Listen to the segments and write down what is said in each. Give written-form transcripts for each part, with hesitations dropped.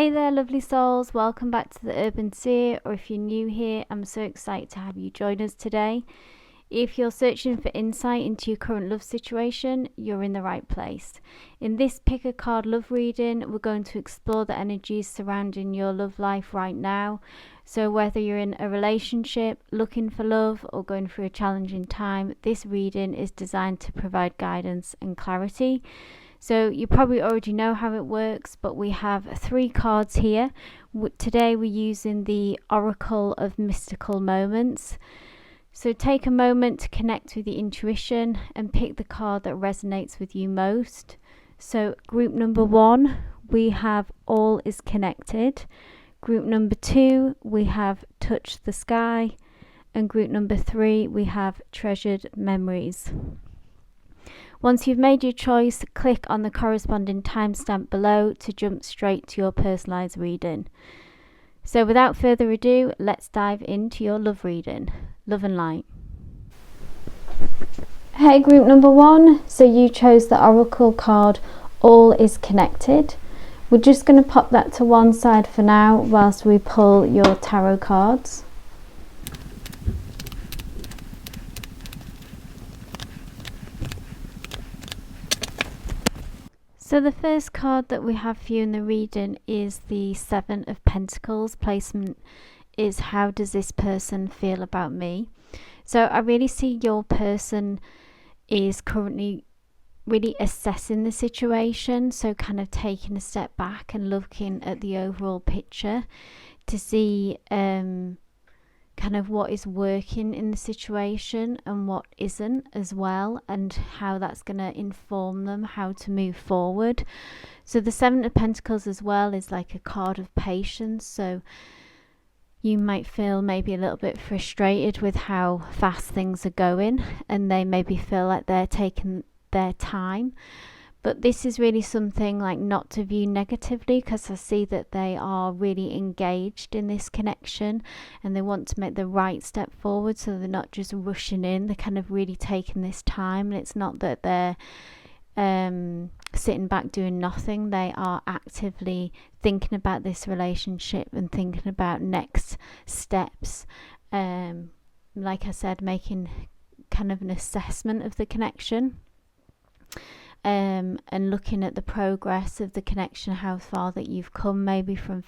Hey there, lovely souls. Welcome back to the Urban Seer, or if you're new here, I'm so excited to have you join us today. If you're searching for insight into your current love situation, you're in the right place. In this pick a card love reading, we're going to explore the energies surrounding your love life right now. So whether you're in a relationship, looking for love, or going through a challenging time, this reading is designed to provide guidance and clarity. So you probably already know how it works, but we have 3 cards here. Today we're using the Oracle of Mystical Moments. So take a moment to connect with your intuition and pick the card that resonates with you most. So group number 1, we have All is Connected. Group number 2, we have Touch the Sky. And group number 3, we have Treasured Memories. Once you've made your choice, click on the corresponding timestamp below to jump straight to your personalised reading. So without further ado, let's dive into your love reading. Love and light. Hey, group number 1. So you chose the Oracle card, All is Connected. We're just going to pop that to one side for now whilst we pull your tarot cards. So the first card that we have for you in the reading is the 7 of Pentacles. Placement is how does this person feel about me? So I really see your person is currently really assessing the situation. So kind of taking a step back and looking at the overall picture to see kind of what is working in the situation and what isn't as well, and how that's going to inform them how to move forward. So the 7 of Pentacles as well is like a card of patience. So you might feel maybe a little bit frustrated with how fast things are going, and they maybe feel like they're taking their time. But this is really something like not to view negatively, because I see that they are really engaged in this connection and they want to make the right step forward. So they're not just rushing in, they're kind of really taking this time. And it's not that they're sitting back doing nothing. They are actively thinking about this relationship and thinking about next steps. Like I said, making kind of an assessment of the connection. And looking at the progress of the connection, how far that you've come, maybe from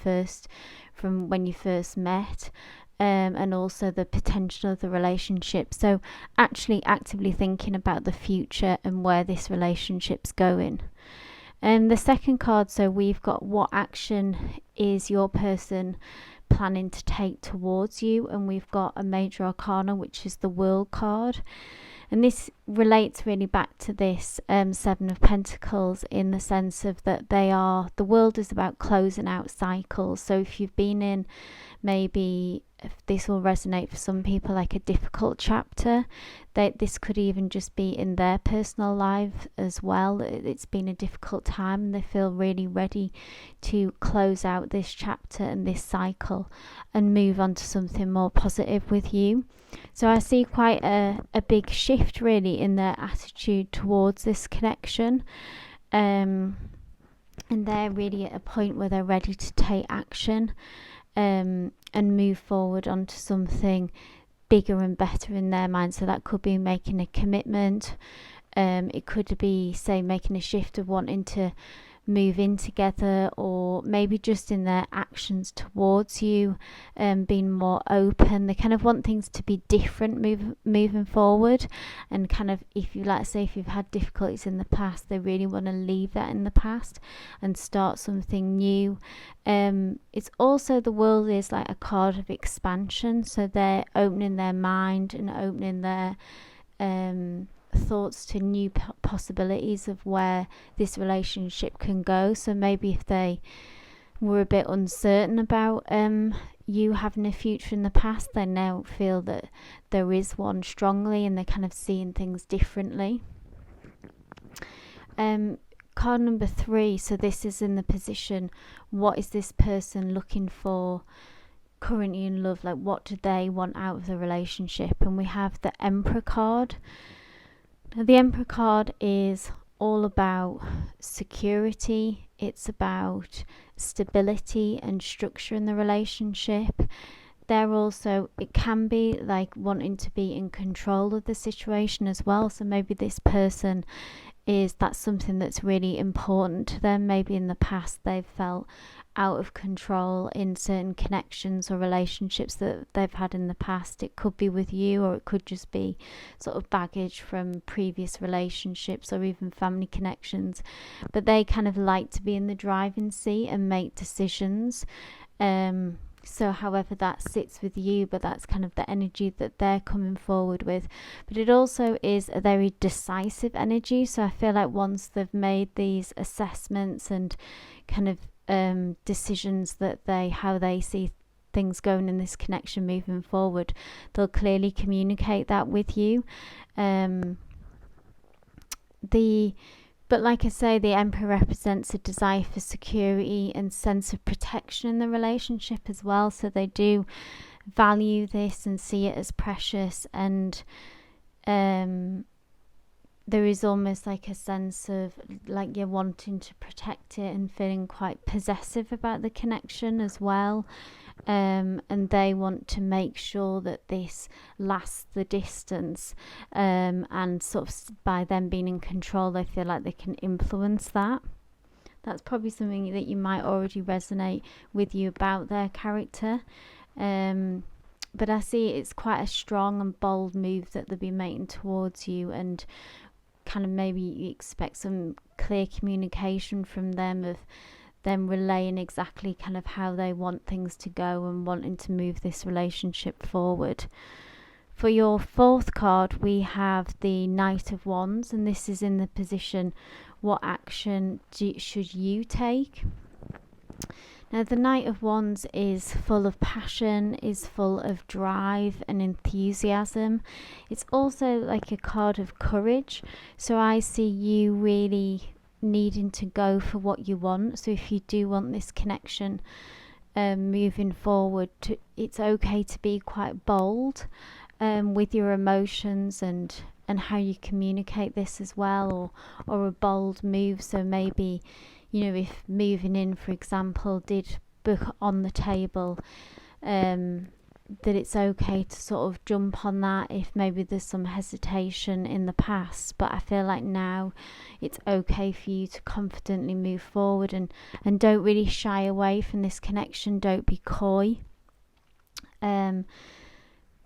when you first met, and also the potential of the relationship. So actually actively thinking about the future and where this relationship's going. And the second card, so we've got what action is your person planning to take towards you, and we've got a major arcana, which is the World card. And this relates really back to this 7 of Pentacles, in the sense of that the world is about closing out cycles. So if you've been in, maybe if this will resonate for some people, like a difficult chapter, this could even just be in their personal life as well. It's been a difficult time and they feel really ready to close out this chapter and this cycle and move on to something more positive with you. So I see quite a big shift really in their attitude towards this connection, and they're really at a point where they're ready to take action and move forward onto something bigger and better in their mind. So that could be making a commitment, it could be, say, making a shift of wanting to move in together, or maybe just in their actions towards you, being more open. They kind of want things to be different moving forward, and kind of, if you like, say if you've had difficulties in the past, they really want to leave that in the past and start something new. It's also, the world is like a card of expansion, so they're opening their mind and opening their thoughts to new possibilities of where this relationship can go. So maybe if they were a bit uncertain about you having a future in the past, they now feel that there is one strongly, and they're kind of seeing things differently. Card number 3, so this is in the position, what is this person looking for currently in love? Like, what do they want out of the relationship? And we have the Emperor card. The Emperor card is all about security. It's about stability and structure in the relationship. It can be like wanting to be in control of the situation as well. So maybe this person that's something that's really important to them. Maybe in the past they've felt out of control in certain connections or relationships that they've had in the past. It could be with you, or it could just be sort of baggage from previous relationships or even family connections. But they kind of like to be in the driving seat and make decisions. So however that sits with you, but that's kind of the energy that they're coming forward with. But it also is a very decisive energy. So I feel like once they've made these assessments and kind of decisions that how they see things going in this connection moving forward, they'll clearly communicate that with you. But like I say, the Emperor represents a desire for security and sense of protection in the relationship as well. So they do value this and see it as precious. And there is almost like a sense of like you're wanting to protect it and feeling quite possessive about the connection as well. And they want to make sure that this lasts the distance, and sort of by them being in control, they feel like they can influence that. That's probably something that you might already resonate with you about their character. But I see it's quite a strong and bold move that they'll be making towards you, and kind of maybe you expect some clear communication from them, of them relaying exactly kind of how they want things to go and wanting to move this relationship forward. For your fourth card, we have the Knight of Wands, and this is in the position, what action should you take? Now the Knight of Wands is full of passion, is full of drive and enthusiasm. It's also like a card of courage. So I see you really needing to go for what you want. So if you do want this connection moving forward, it's okay to be quite bold with your emotions and how you communicate this as well, or a bold move. So maybe, you know, if moving in, for example, did book on the table, that it's okay to sort of jump on that if maybe there's some hesitation in the past. But I feel like now it's okay for you to confidently move forward and don't really shy away from this connection. Don't be coy.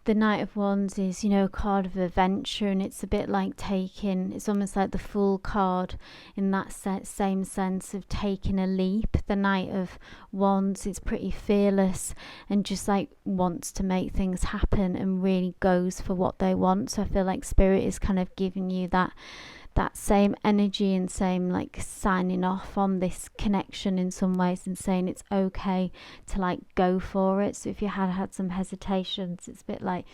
The Knight of Wands is, you know, a card of adventure, and it's a bit like it's almost like the Fool card in that same sense of taking a leap. The Knight of Wands is pretty fearless and just like wants to make things happen and really goes for what they want. So I feel like Spirit is kind of giving you that same energy and same like signing off on this connection in some ways, and saying it's okay to like go for it. So if you had some hesitations, it's a bit like,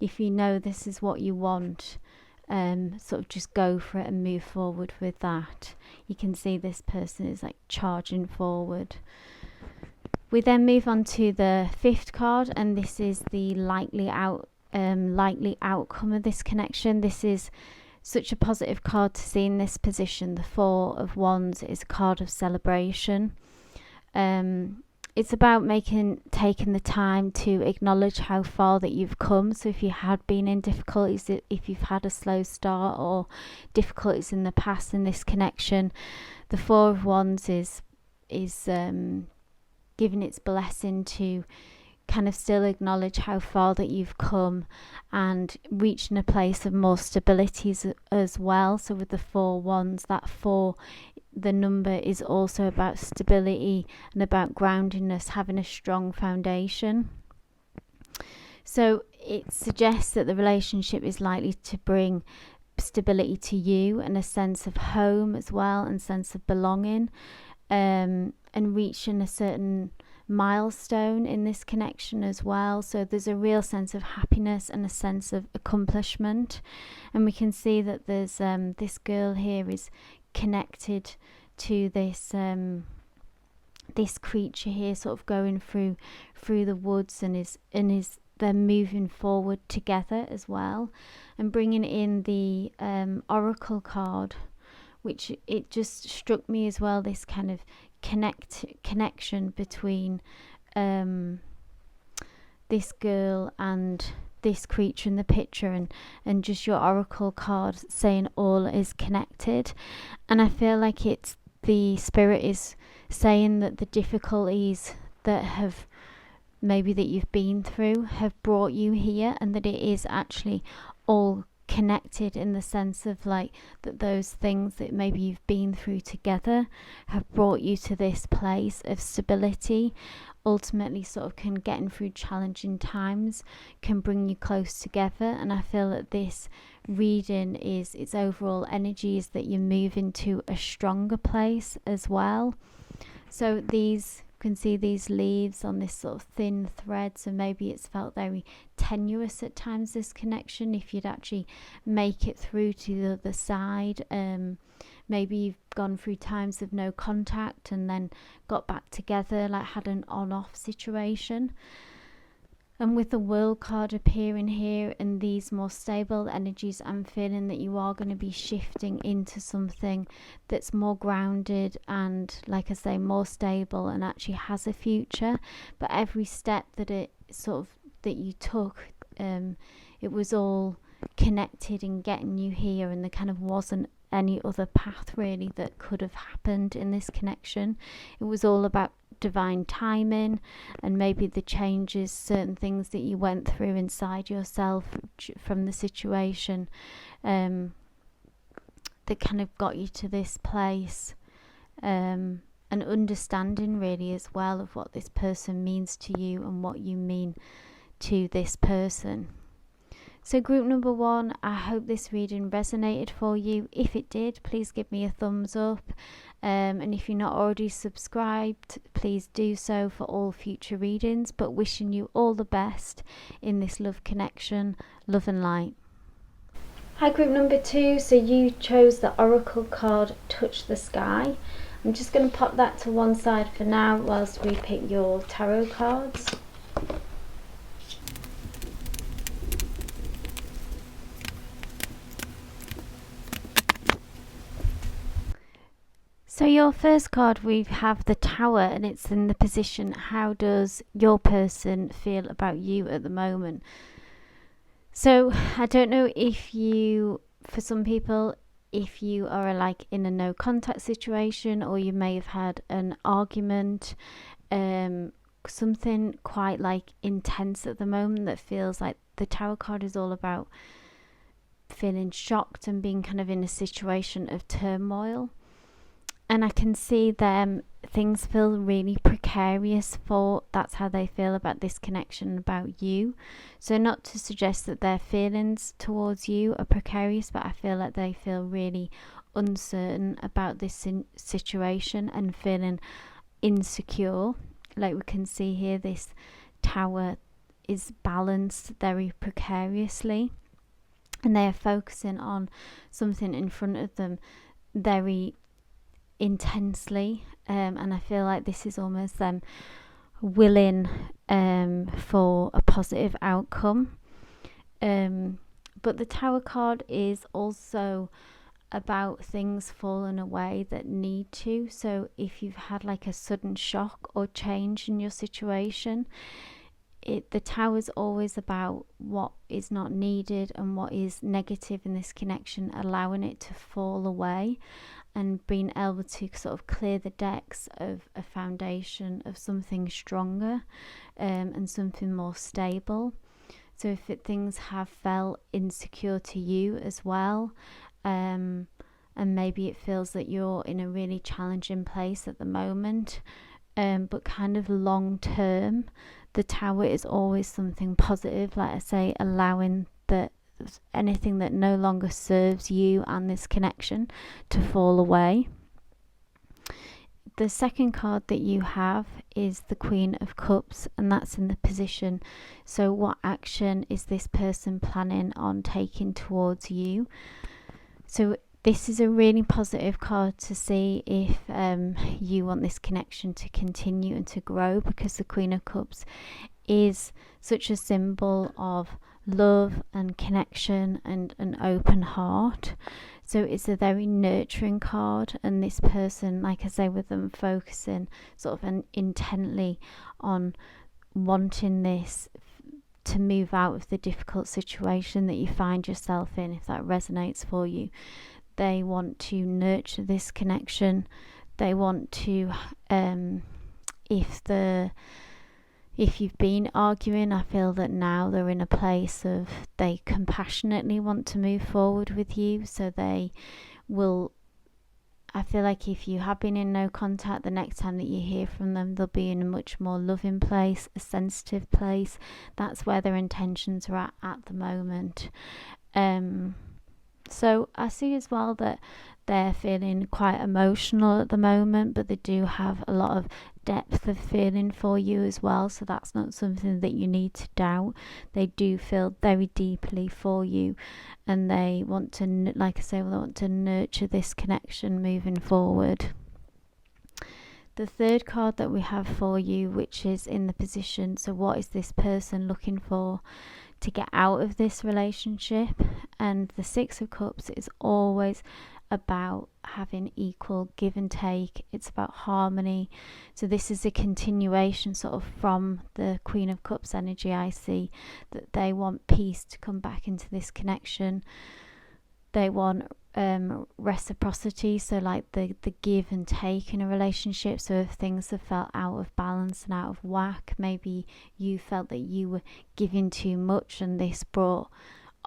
if you know this is what you want, sort of just go for it and move forward with that. You can see this person is like charging forward. We then move on to the fifth card, and this is the likely outcome of this connection. This is such a positive card to see in this position. The Four of Wands is a card of celebration. It's about taking the time to acknowledge how far that you've come. So if you had been in difficulties, if you've had a slow start or difficulties in the past in this connection, the Four of Wands is giving its blessing to kind of still acknowledge how far that you've come and reaching a place of more stability as well. So with the Four Wands, that 4, the number, is also about stability and about groundedness, having a strong foundation. So it suggests that the relationship is likely to bring stability to you and a sense of home as well, and sense of belonging, and reaching a certain milestone in this connection as well. So there's a real sense of happiness and a sense of accomplishment, and we can see that there's this girl here is connected to this this creature here, sort of going through the woods, and they're moving forward together as well. And bringing in the Oracle card, which it just struck me as well, this kind of connection between this girl and this creature in the picture, and just your oracle card saying all is connected. And I feel like it's the spirit is saying that the difficulties that have maybe that you've been through have brought you here, and that it is actually all connected, in the sense of like that those things that maybe you've been through together have brought you to this place of stability. Ultimately, sort of getting through challenging times can bring you close together. And I feel that this reading is, its overall energy is that you move into a stronger place as well. So these, you can see these leaves on this sort of thin thread, so maybe it's felt very tenuous at times, this connection, if you'd actually make it through to the other side. Maybe you've gone through times of no contact and then got back together, like had an on-off situation. And with the World card appearing here and these more stable energies, I'm feeling that you are going to be shifting into something that's more grounded and, like I say, more stable and actually has a future. But every step that that you took, it was all connected in getting you here, and there kind of wasn't any other path really that could have happened in this connection. It was all about divine timing, and maybe the changes, certain things that you went through inside yourself from the situation, that kind of got you to this place, and understanding really as well of what this person means to you and what you mean to this person. So group number 1, I hope this reading resonated for you. If it did, please give me a thumbs up. And if you're not already subscribed, please do so for all future readings. But wishing you all the best in this love connection, love and light. Hi group number 2, so you chose the oracle card Touch the Sky. I'm just going to pop that to one side for now whilst we pick your tarot cards. So your first card, we have the Tower, and it's in the position, how does your person feel about you at the moment? So I don't know if you, for some people, if you are like in a no contact situation, or you may have had an argument, something quite like intense at the moment that feels like the Tower card is all about feeling shocked and being kind of in a situation of turmoil. And I can see them, things feel really precarious for, that's how they feel about this connection, about you. So not to suggest that their feelings towards you are precarious, but I feel like they feel really uncertain about this situation and feeling insecure. Like we can see here, this Tower is balanced very precariously, and they are focusing on something in front of them very intensely, and I feel like this is almost them willing for a positive outcome, but the Tower card is also about things falling away that need to. So if you've had like a sudden shock or change in your situation, the Tower is always about what is not needed and what is negative in this connection, allowing it to fall away and being able to sort of clear the decks of a foundation of something stronger, and something more stable. So if things have felt insecure to you as well, and maybe it feels that you're in a really challenging place at the moment, but kind of long term, the Tower is always something positive, like I say, allowing that anything that no longer serves you and this connection to fall away. The second card that you have is the Queen of Cups, and that's in the position, so what action is this person planning on taking towards you? So this is a really positive card to see if you want this connection to continue and to grow, because the Queen of Cups is such a symbol of love and connection and an open heart. So it's a very nurturing card, and this person, like I say, with them focusing sort of intently on wanting this to move out of the difficult situation that you find yourself in, if that resonates for you. They want to nurture this connection. They want to, if you've been arguing, I feel that now they're in a place of they compassionately want to move forward with you. So they will, I feel like if you have been in no contact, the next time that you hear from them, they'll be in a much more loving place, a sensitive place. That's where their intentions are at the moment. So I see as well that they're feeling quite emotional at the moment, but they do have a lot of depth of feeling for you as well. So that's not something that you need to doubt. They do feel very deeply for you, and they want to, like I say, they want to nurture this connection moving forward. The third card that we have for you, which is in the position, so what is this person looking for to get out of this relationship? And the Six of Cups is always about having equal give and take. It's about harmony. So this is a continuation sort of from the Queen of Cups energy. I see that they want peace to come back into this connection. They want reciprocity, so like the give and take in a relationship. So if things have felt out of balance and out of whack, maybe you felt that you were giving too much, and this brought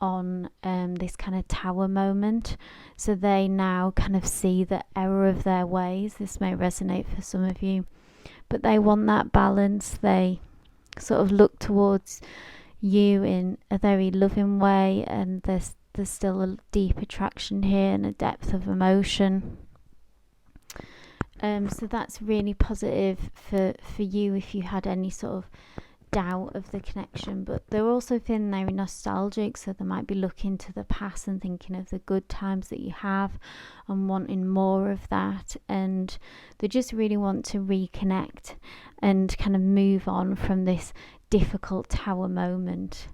on this kind of tower moment. So they now kind of see the error of their ways. This may resonate for some of you, but they want that balance. They sort of look towards you in a very loving way, and there's still a deep attraction here and a depth of emotion. So that's really positive for you if you had any sort of doubt of the connection. But they're also feeling very nostalgic, so they might be looking to the past and thinking of the good times that you have and wanting more of that, and they just really want to reconnect and kind of move on from this difficult tower moment.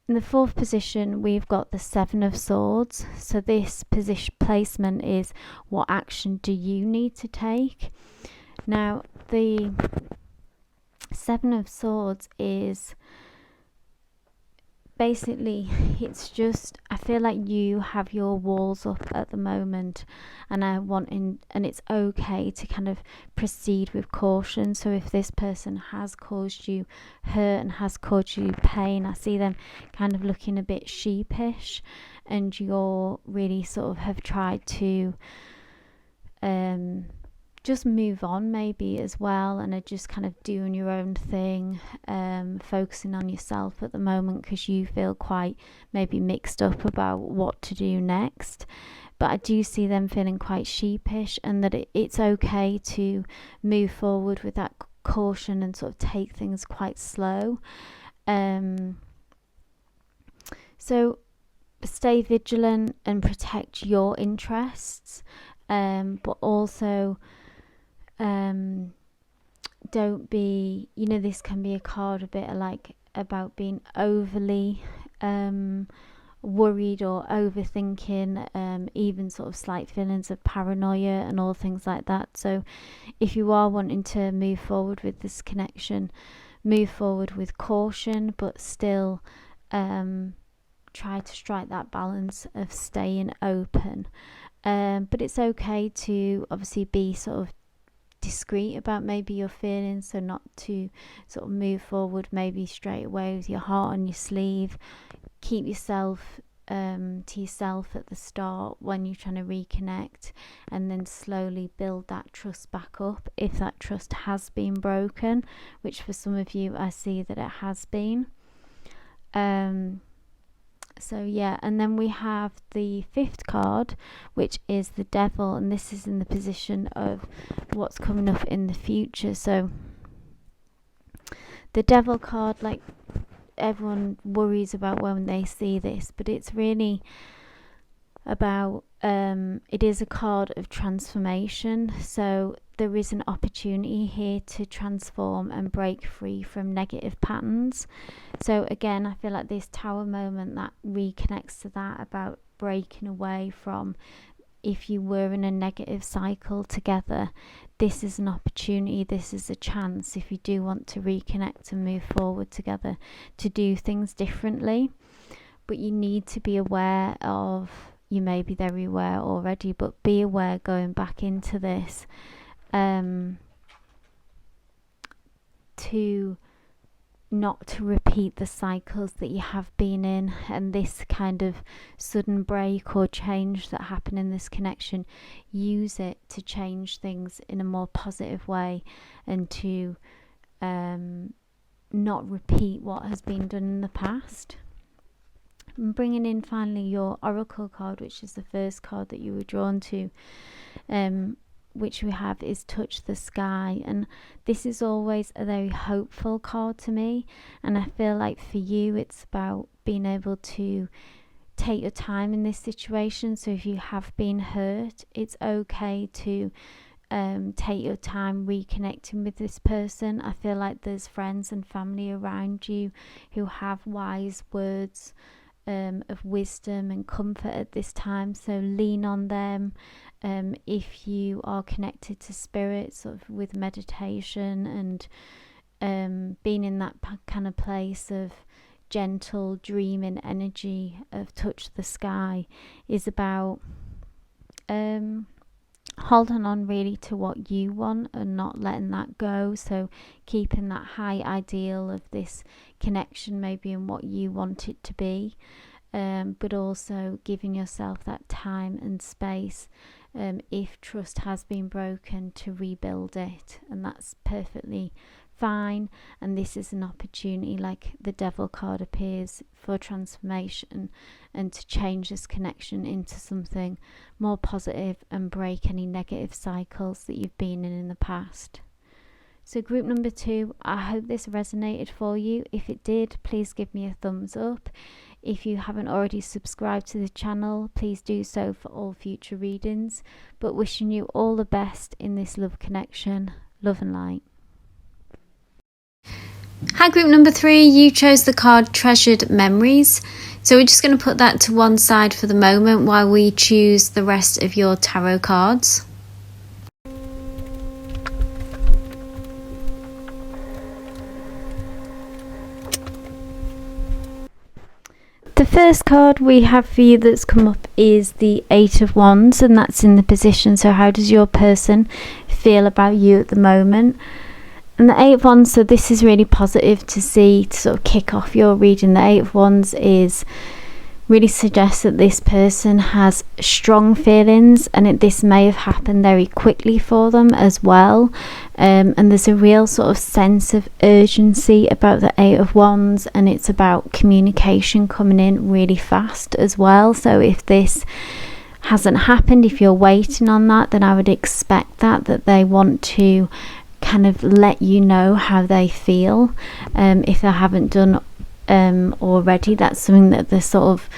In the fourth position, we've got the Seven of Swords. So this position placement is, what action do you need to take? Now, the Seven of Swords is basically, it's just, I feel like you have your walls up at the moment, and it's okay to kind of proceed with caution. So if this person has caused you hurt and has caused you pain, I see them kind of looking a bit sheepish, and you're really sort of have tried to just move on maybe as well, and are just kind of doing your own thing, focusing on yourself at the moment because you feel quite maybe mixed up about what to do next. But I do see them feeling quite sheepish, and that it's okay to move forward with that caution and sort of take things quite slow. So stay vigilant and protect your interests, but also don't be, this can be a card a bit like about being overly worried or overthinking, even sort of slight feelings of paranoia and all things like that. So if you are wanting to move forward with this connection, move forward with caution, but still try to strike that balance of staying open. But it's okay to obviously be sort of discreet about maybe your feelings, so not to sort of move forward maybe straight away with your heart on your sleeve. Keep yourself to yourself at the start when you're trying to reconnect, and then slowly build that trust back up if that trust has been broken, which for some of you I see that it has been. So yeah, and then we have the fifth card, which is the Devil, and this is in the position of what's coming up in the future. So the Devil card, like, everyone worries about when they see this, but it's really about it is a card of transformation. So there is an opportunity here to transform and break free from negative patterns. So again, I feel like this Tower moment that reconnects to that, about breaking away from, if you were in a negative cycle together, this is an opportunity, this is a chance, if you do want to reconnect and move forward together, to do things differently. But you need to be aware of, you may be very aware already, but be aware going back into this, to not to repeat the cycles that you have been in, and this kind of sudden break or change that happened in this connection, use it to change things in a more positive way, and to not repeat what has been done in the past. I'm bringing in finally your oracle card, which is the first card that you were drawn to, which we have is Touch the Sky, and this is always a very hopeful card to me, and I feel like for you it's about being able to take your time in this situation. So if you have been hurt, it's okay to take your time reconnecting with this person. I feel like there's friends and family around you who have wise words of wisdom and comfort at this time, so lean on them. If you are connected to spirit, sort of with meditation and being in that kind of place of gentle dreaming energy of Touch the Sky, is about holding on really to what you want and not letting that go. So keeping that high ideal of this connection maybe in what you want it to be, but also giving yourself that time and space, if trust has been broken, to rebuild it, and that's perfectly fine. And this is an opportunity, like the Devil card appears, for transformation and to change this connection into something more positive and break any negative cycles that you've been in the past. So group number 2, I hope this resonated for you. If it did, please give me a thumbs up. If you haven't already subscribed to the channel, please do so for all future readings. But wishing you all the best in this love connection. Love and light. Hi group number 3, you chose the card Treasured Memories. So we're just going to put that to one side for the moment while we choose the rest of your tarot cards. The first card we have for you that's come up is the 8 of Wands, and that's in the position. So how does your person feel about you at the moment? And the 8 of Wands, so this is really positive to see, to sort of kick off your reading. The 8 of Wands is really suggests that this person has strong feelings, and this may have happened very quickly for them as well. And there's a real sort of sense of urgency about the 8 of Wands, and it's about communication coming in really fast as well. So if this hasn't happened, if you're waiting on that, then I would expect that they want to kind of let you know how they feel. If they haven't done already, that's something that they're sort of,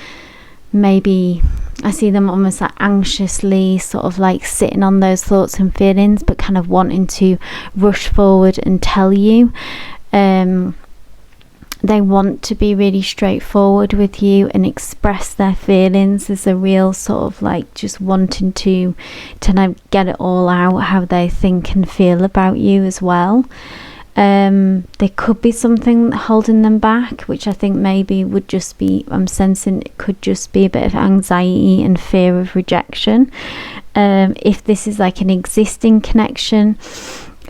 maybe I see them almost like anxiously sort of like sitting on those thoughts and feelings, but kind of wanting to rush forward and tell you. They want to be really straightforward with you and express their feelings. There's a real sort of like just wanting to get it all out, how they think and feel about you as well. There could be something holding them back, which I think maybe would just be, I'm sensing it could just be a bit of anxiety and fear of rejection. If this is like an existing connection,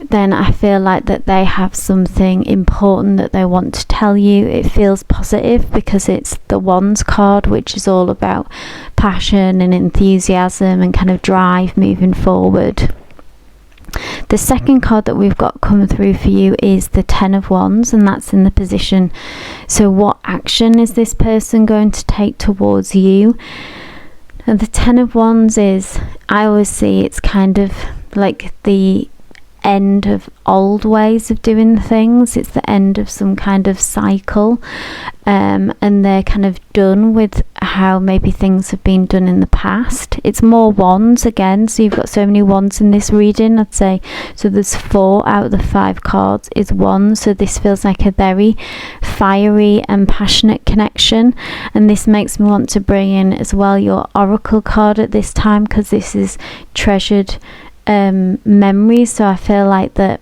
then I feel like that they have something important that they want to tell you. It feels positive because it's the Wands card, which is all about passion and enthusiasm and kind of drive moving forward. The second card that we've got coming through for you is the 10 of Wands, and that's in the position. So what action is this person going to take towards you? And the 10 of Wands is, I always see it's kind of like the end of old ways of doing things. It's the end of some kind of cycle, and they're kind of done with how maybe things have been done in the past. It's more wands again, so you've got so many wands in this reading, I'd say. So there's 4 out of the 5 cards is wands, so this feels like a very fiery and passionate connection. And this makes me want to bring in as well your oracle card at this time, because this is treasured memories. So I feel like that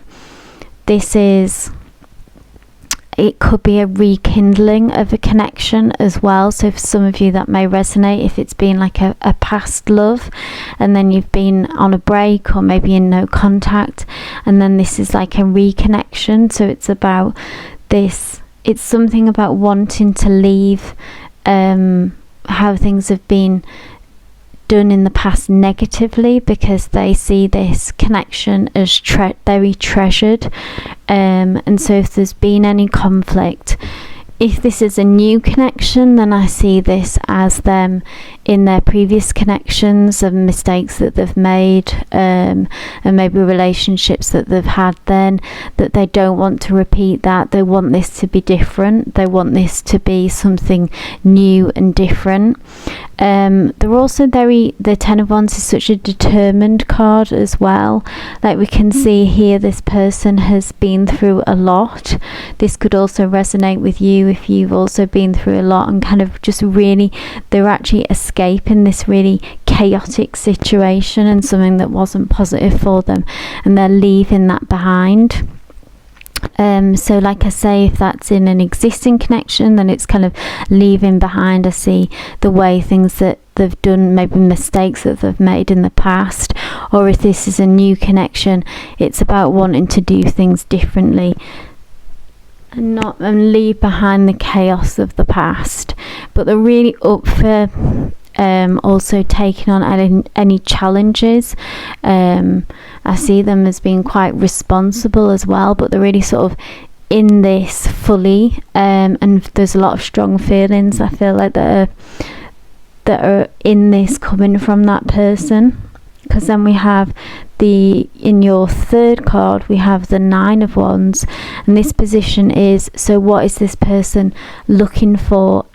it could be a rekindling of a connection as well. So for some of you that may resonate, if it's been like a past love and then you've been on a break or maybe in no contact, and then this is like a reconnection. So it's about this, it's something about wanting to leave how things have been done in the past negatively, because they see this connection as very treasured, and so if there's been any conflict, if this is a new connection, then I see this as them in their previous connections and mistakes that they've made, and maybe relationships that they've had then, that they don't want to repeat that. They want this to be different. They want this to be something new and different. They're also the 10 of Wands is such a determined card as well. Like we can see here, this person has been through a lot. This could also resonate with you if you've also been through a lot, and kind of just really, they're actually escaping this really chaotic situation and something that wasn't positive for them, and they're leaving that behind. So like I say, if that's in an existing connection, then it's kind of leaving behind, I see, the way things that they've done, maybe mistakes that they've made in the past. Or if this is a new connection, it's about wanting to do things differently and leave behind the chaos of the past. But they're really up for also taking on any challenges. I see them as being quite responsible as well, but they're really sort of in this fully, and there's a lot of strong feelings, I feel like, that are in this coming from that person. Because then we have in your 3rd card, we have the 9 of Wands, and this position is, so what is this person looking for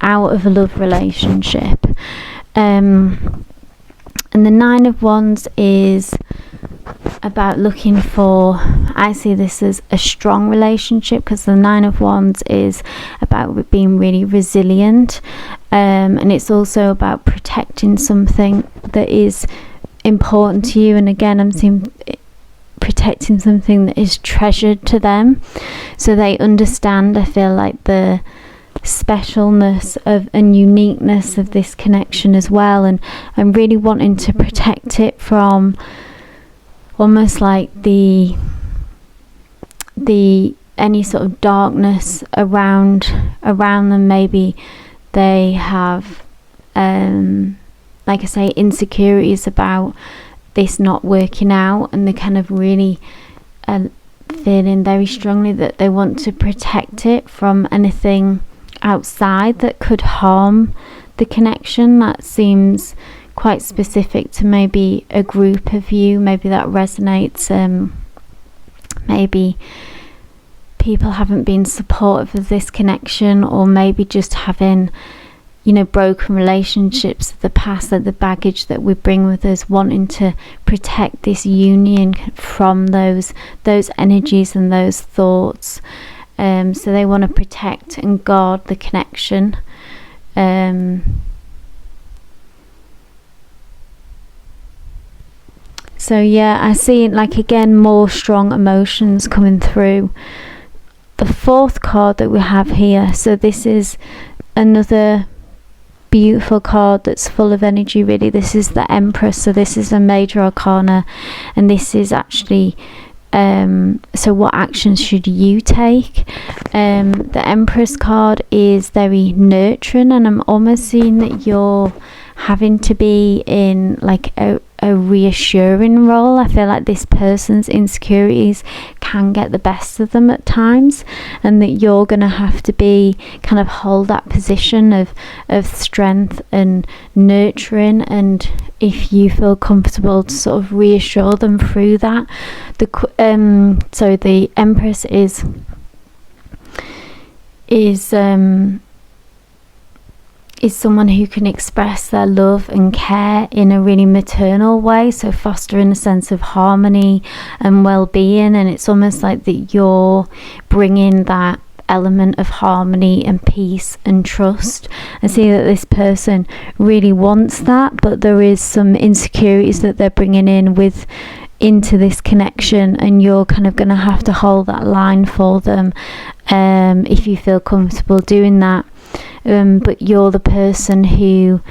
out of a love relationship? And the 9 of Wands is about looking for, I see this as a strong relationship, because the 9 of Wands is about being really resilient, and it's also about protecting something that is important to you. And again, I'm seeing protecting something that is treasured to them, so they understand, I feel like, the specialness of and uniqueness of this connection as well, and I'm really wanting to protect it from almost like the any sort of darkness around them. Maybe they have like I say, insecurities about this not working out, and they kind of really feeling very strongly that they want to protect it from anything outside that could harm the connection. That seems quite specific to maybe a group of you. Maybe that resonates. Maybe people haven't been supportive of this connection, or maybe just having, broken relationships of the past, like the baggage that we bring with us, wanting to protect this union from those energies and those thoughts. So they want to protect and guard the connection. So yeah, I see, like, again, more strong emotions coming through. The 4th card that we have here, so this is another beautiful card that's full of energy, really. This is the Empress, so this is a major arcana, and this is actually so what actions should you take? The Empress card is very nurturing, and I'm almost seeing that you're having to be in like a reassuring role. I feel like this person's insecurities can get the best of them at times, and that you're going to have to be kind of hold that position of strength and nurturing, and if you feel comfortable to sort of reassure them through that. So the Empress is someone who can express their love and care in a really maternal way, so fostering a sense of harmony and well-being, and it's almost like that you're bringing that element of harmony and peace and trust. I see that this person really wants that, but there is some insecurities that they're bringing into this connection, and you're kind of going to have to hold that line for them if you feel comfortable doing that. But you're the person who,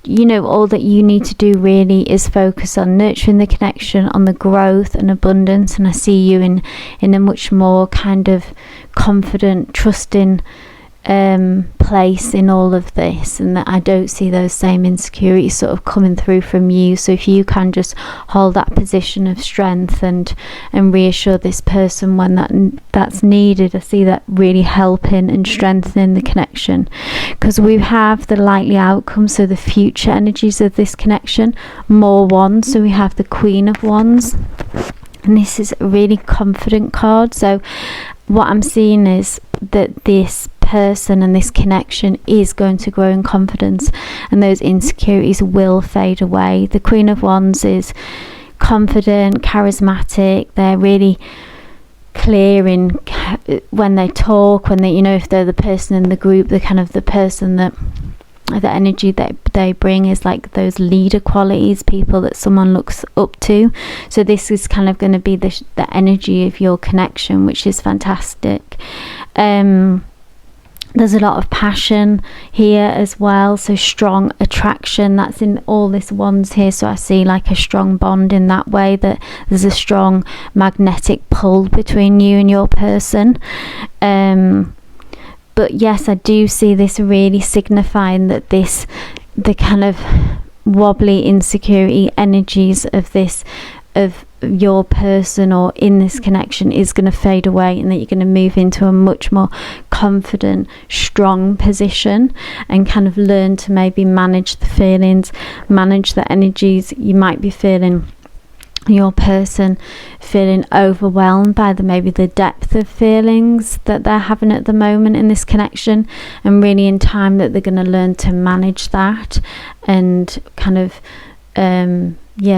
all that you need to do really is focus on nurturing the connection, on the growth and abundance, and I see you in a much more kind of confident, trusting place in all of this, and that I don't see those same insecurities sort of coming through from you. So if you can just hold that position of strength and reassure this person when that's needed, I see that really helping and strengthening the connection, because we have the likely outcome, so the future energies of this connection, more wands. So we have the Queen of Wands, and this is a really confident card. So what I'm seeing is that this person and this connection is going to grow in confidence, and those insecurities will fade away. The Queen of Wands is confident, charismatic. They're really clear in when they talk, when they, if they're the person in the group, they're kind of the person that the energy that they bring is like those leader qualities, people that someone looks up to. So this is kind of going to be the energy of your connection, which is fantastic. There's a lot of passion here as well, so strong attraction, that's in all this wands here. So I see like a strong bond in that way, that there's a strong magnetic pull between you and your person. But yes, I do see this really signifying that the kind of wobbly insecurity energies of your person or in this connection is going to fade away, and that you're going to move into a much more confident, strong position, and kind of learn to maybe manage the feelings, manage the energies. You might be feeling your person feeling overwhelmed by maybe the depth of feelings that they're having at the moment in this connection, and really in time that they're going to learn to manage that and kind of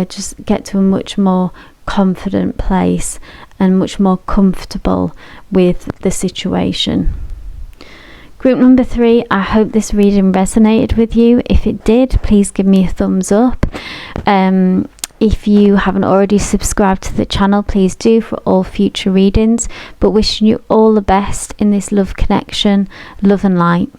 just get to a much more confident place and much more comfortable with the situation. Group number 3, I hope this reading resonated with you. If it did, please give me a thumbs up. If you haven't already subscribed to the channel, please do for all future readings. But wishing you all the best in this love connection, love and light.